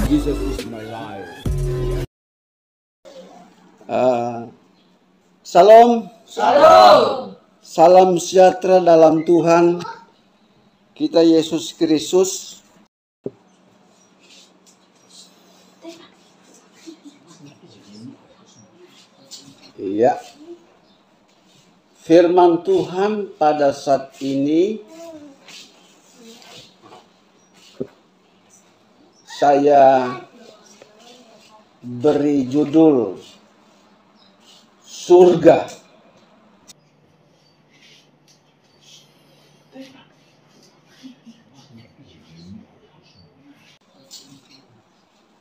Jesus is my life. Salam. Salam sejahtera dalam Tuhan kita Yesus Kristus. Iya. Firman Tuhan pada saat ini saya beri judul surga.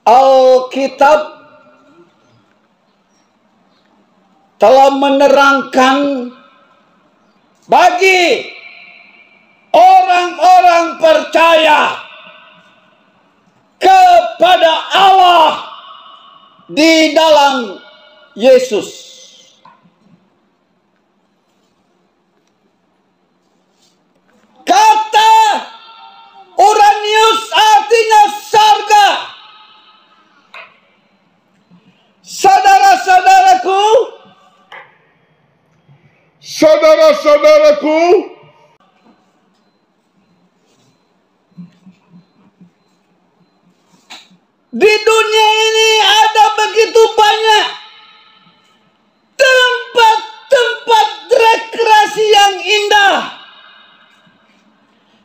Alkitab telah menerangkan bagi orang-orang percaya kepada Allah di dalam Yesus. Kata Uranius artinya surga. Saudara-saudaraku, di dunia ini ada begitu banyak tempat-tempat rekreasi yang indah.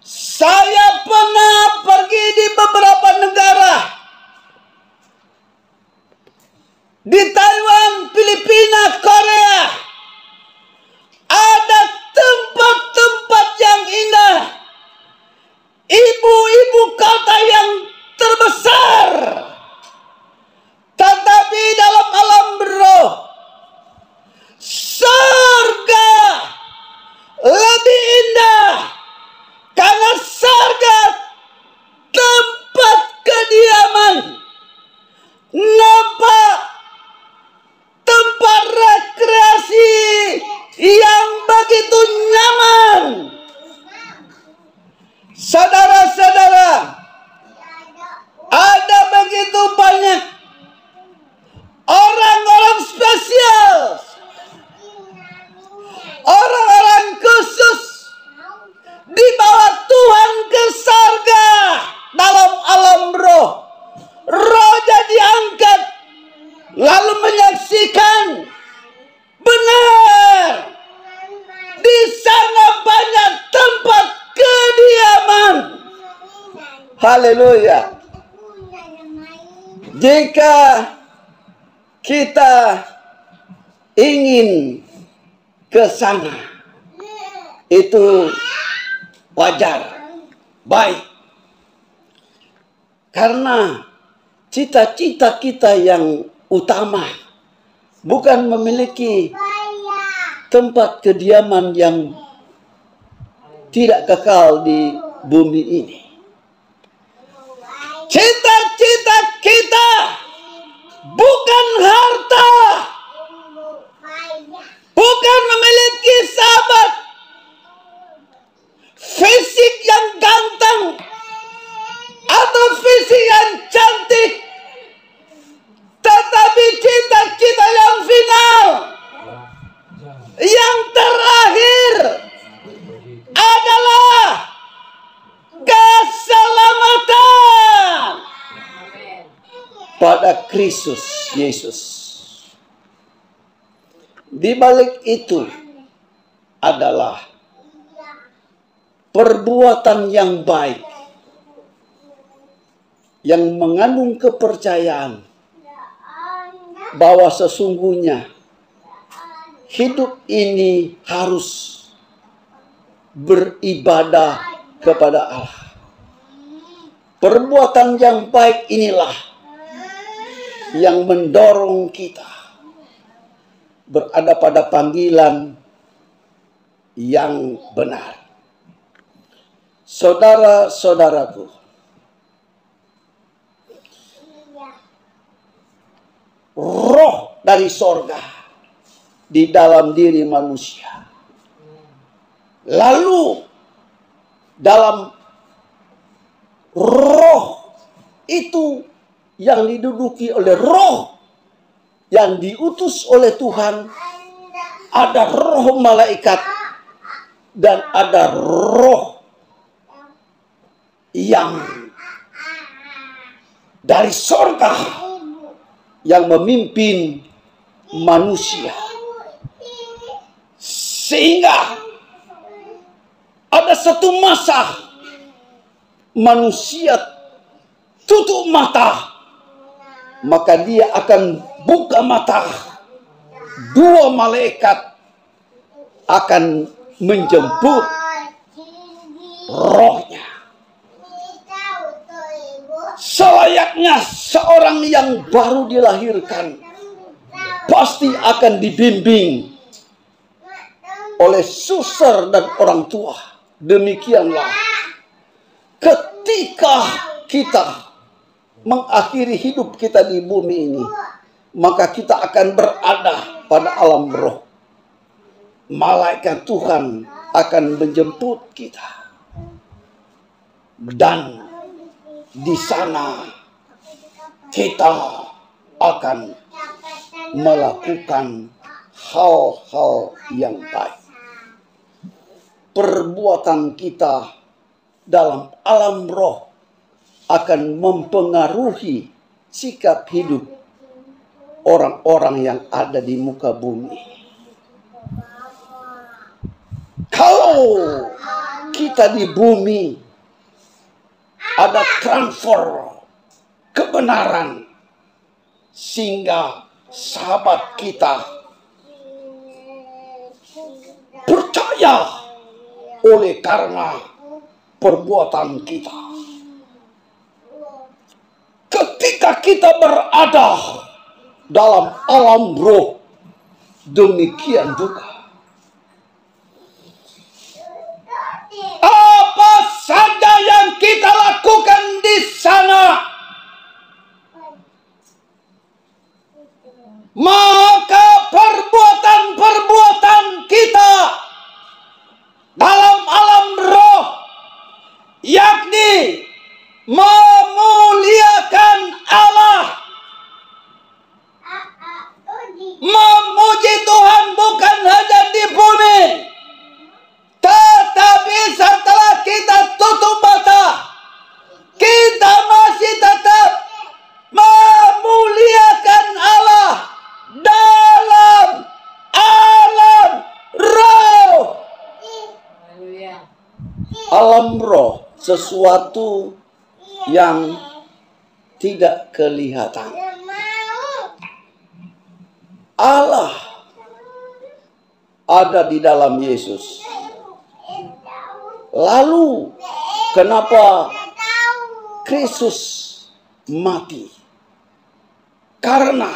Saya pernah pergi di beberapa negara. Di Taiwan, Filipina, Korea. Ada tempat-tempat yang indah. Ibu-ibu kota yang terbesar. Tetapi dalam alam roh, surga lebih indah. Karena surga tempat kediaman. Nampak tempat rekreasi yang begitu nyaman. Saudara-saudara, ada begitu banyak orang-orang spesial, orang-orang khusus dibawa Tuhan ke surga dalam alam roh. Rohnya diangkat lalu menyaksikan benar di sana banyak tempat kediaman. Haleluya. Jika kita ingin ke sana, itu wajar, baik. Karena cita-cita kita yang utama bukan memiliki tempat kediaman yang tidak kekal di bumi ini. Cita-cita kita bukan harta, bukan memiliki sahabat fisik yang ganteng atau fisik yang cantik, tetapi cita-cita yang final, yang terakhir adalah keselamatan pada Kristus Yesus. Di balik itu adalah perbuatan yang baik yang mengandung kepercayaan bahwa sesungguhnya hidup ini harus beribadah kepada Allah. Perbuatan yang baik inilah yang mendorong kita berada pada panggilan yang benar. Saudara-saudaraku, roh dari sorga di dalam diri manusia. Lalu dalam roh itu yang diduduki oleh roh yang diutus oleh Tuhan, ada roh malaikat dan ada roh yang dari sorga yang memimpin manusia. Sehingga ada satu masa manusia tutup mata, maka dia akan buka mata. Dua malaikat akan menjemput rohnya. Selayaknya seorang yang baru dilahirkan pasti akan dibimbing oleh suster dan orang tua. Demikianlah ketika kita mengakhiri hidup kita di bumi ini, maka kita akan berada pada alam roh. Malaikat Tuhan akan menjemput kita, dan di sana kita akan melakukan hal-hal yang baik. Perbuatan kita dalam alam roh akan mempengaruhi sikap hidup orang-orang yang ada di muka bumi. Kalau kita di bumi ada transfer kebenaran, sehingga sahabat kita percaya oleh karena perbuatan kita. Ketika kita berada dalam alam roh, demikian juga apa saja yang kita lakukan di sana, maka perbuatan-perbuatan kita dalam alam roh, yakni memuliakan Allah, memuji Tuhan bukan hanya di bumi, tetapi setelah kita tutup mata, kita masih tetap memuliakan Allah dalam alam roh. Alam roh sesuatu yang tidak kelihatan. Allah ada di dalam Yesus. Lalu kenapa Kristus mati? Karena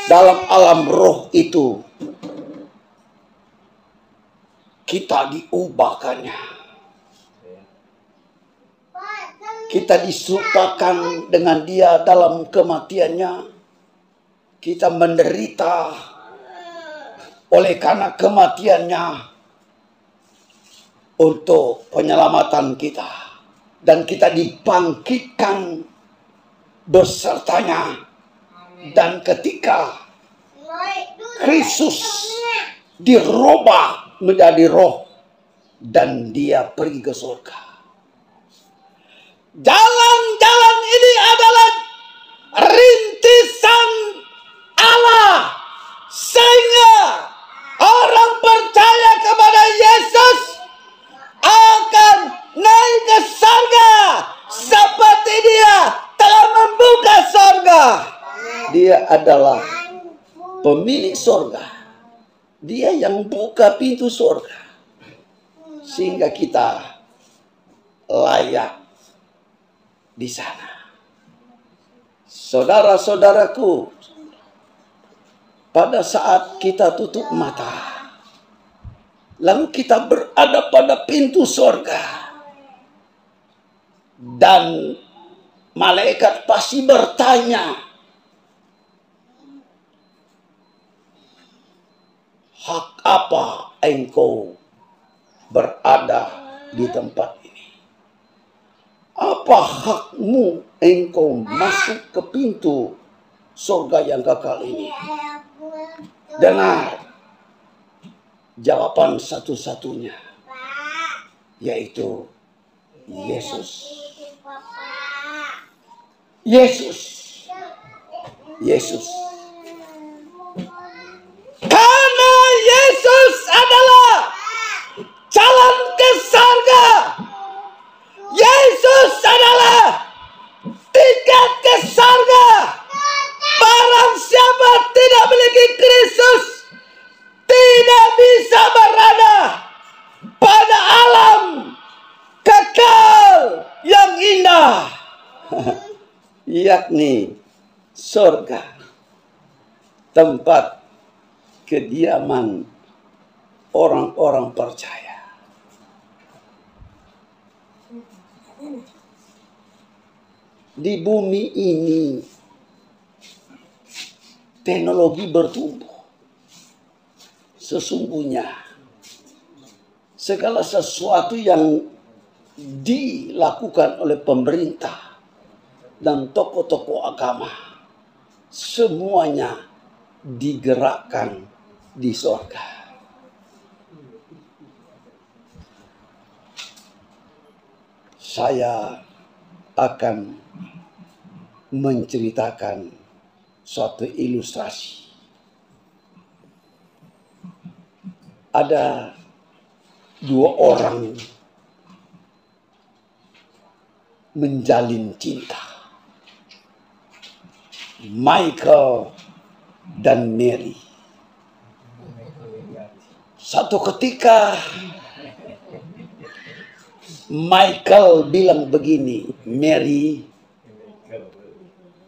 dalam alam roh itu kita diubahkannya. Kita disertakan dengan Dia dalam kematiannya. Kita menderita oleh karena kematiannya untuk penyelamatan kita. Dan kita dibangkitkan besertanya. Dan ketika Kristus dirubah menjadi roh dan Dia pergi ke surga, jalan-jalan ini adalah rintisan Allah, sehingga orang percaya kepada Yesus akan naik ke surga seperti Dia telah membuka surga. Dia adalah pemilik surga. Dia yang buka pintu surga, sehingga kita layak di sana. Saudara-saudaraku, pada saat kita tutup mata, lalu kita berada pada pintu surga, dan malaikat pasti bertanya, hak apa engkau berada di tempat ini? Apa hakmu engkau masuk ke pintu surga yang kekal ini? Dengar jawaban satu-satunya, yaitu Yesus. Yesus. Yesus. Karena Yesus adalah jalan ke surga. Yesus adalah tiket ke surga. Barang siapa tidak memiliki Kristus tidak bisa berada pada alam kekal yang indah, yakni surga, tempat kediaman orang-orang percaya. Di bumi ini teknologi bertumbuh. Sesungguhnya segala sesuatu yang dilakukan oleh pemerintah dan tokoh-tokoh agama, semuanya digerakkan di surga. Saya akan menceritakan suatu ilustrasi. Ada dua orang menjalin cinta, Michael dan Mary. Satu ketika Michael bilang begini, Mary,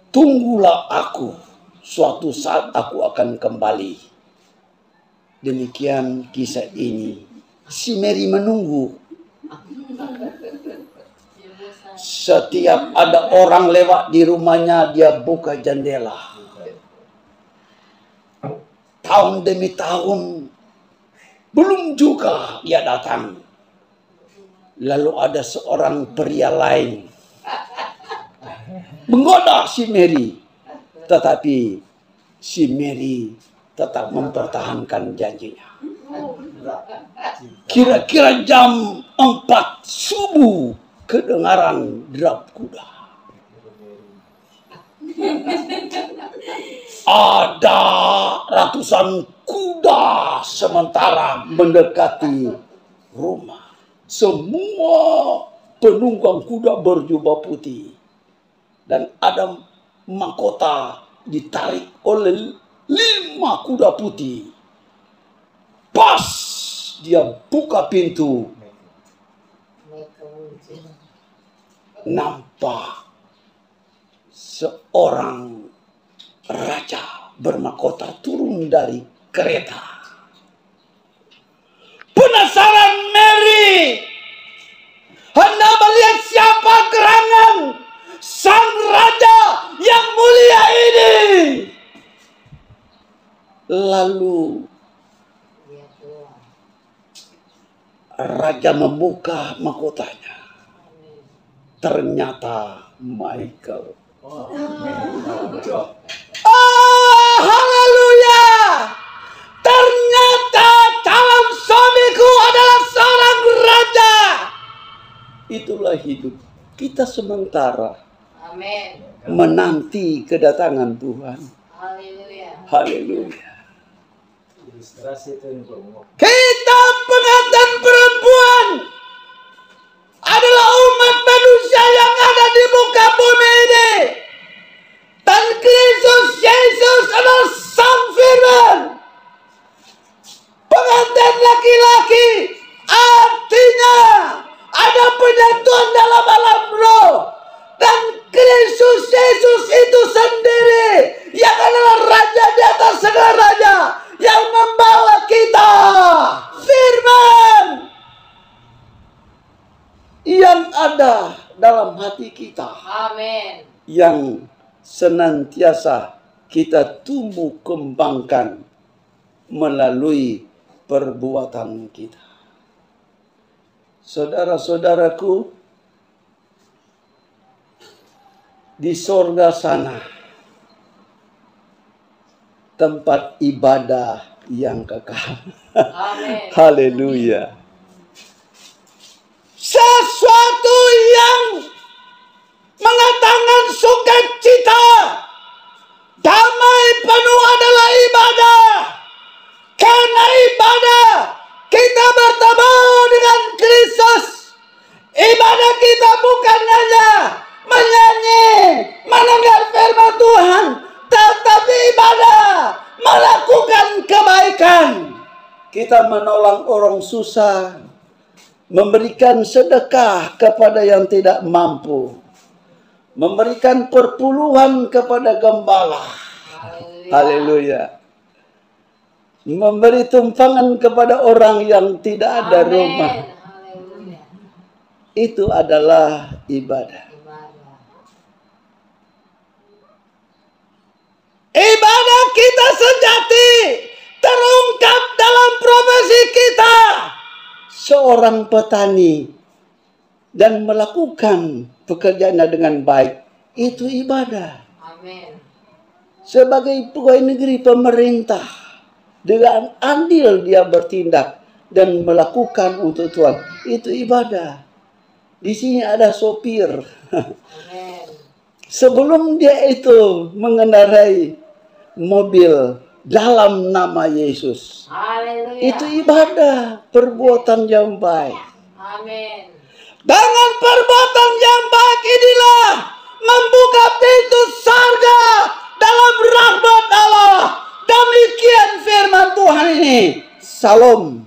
tunggulah aku, suatu saat aku akan kembali. Demikian kisah ini. Si Mary menunggu. Setiap ada orang lewat di rumahnya, dia buka jendela. Tahun demi tahun, belum juga dia datang. Lalu ada seorang pria lain menggoda si Mary, tetapi si Mary tetap mempertahankan janjinya. Kira-kira jam 4 subuh kedengaran derap kuda. Ada ratusan kuda sementara mendekati rumah. Semua penunggang kuda berjubah putih. Dan ada mahkota ditarik oleh 5 kuda putih. Pas dia buka pintu, nampak seorang raja bermahkota turun dari kereta. Penasaran Mary, hendak melihat siapa gerangan sang raja yang mulia ini. Lalu raja membuka mahkotanya. Ternyata Michael. Haleluya! Ternyata calon suamiku adalah seorang raja. Itulah hidup kita sementara. Amin. Menanti kedatangan Tuhan. Haleluya. Haleluya. Ilustrasi itu Kita pengantin perempuan adalah umat manusia yang ada di muka bumi ini. Dan Kristus Yesus adalah Sang Firman. Pengantin laki-laki artinya ada penyatuan dalam alam roh. Dan Kristus Yesus itu sendiri yang adalah Raja di atas segala raja, yang membawa kita firman yang ada dalam hati kita. Amin. Yang senantiasa kita tumbuh kembangkan melalui perbuatan kita. Saudara-saudaraku, di sorga sana tempat ibadah yang kekal. Amin. Haleluya. Sesuatu yang mendatangkan sukacita, damai penuh adalah ibadah. Karena ibadah kita bertemu dengan Kristus. Ibadah kita bukan hanya menyanyi, mendengar firman Tuhan, tetapi ibadah melakukan kebaikan. Kita menolong orang susah, memberikan sedekah kepada yang tidak mampu, memberikan perpuluhan kepada gembala. Haleluya. Memberi tumpangan kepada orang yang tidak ada rumah. Haleluya. Itu adalah ibadah. Ibadah kita sejati terungkap dalam profesi kita. Seorang petani dan melakukan pekerjaannya dengan baik, itu ibadah. Amin. Sebagai pegawai negeri pemerintah, dengan adil dia bertindak dan melakukan untuk Tuhan, itu ibadah. Di sini ada sopir. Amin. Sebelum dia itu mengendarai mobil dalam nama Yesus, Haleluya. itu ibadah, perbuatan yang baik. Amin. Dengan perbuatan yang baik inilah membuka pintu surga dalam rahmat Allah. Demikian firman Tuhan ini. Salam.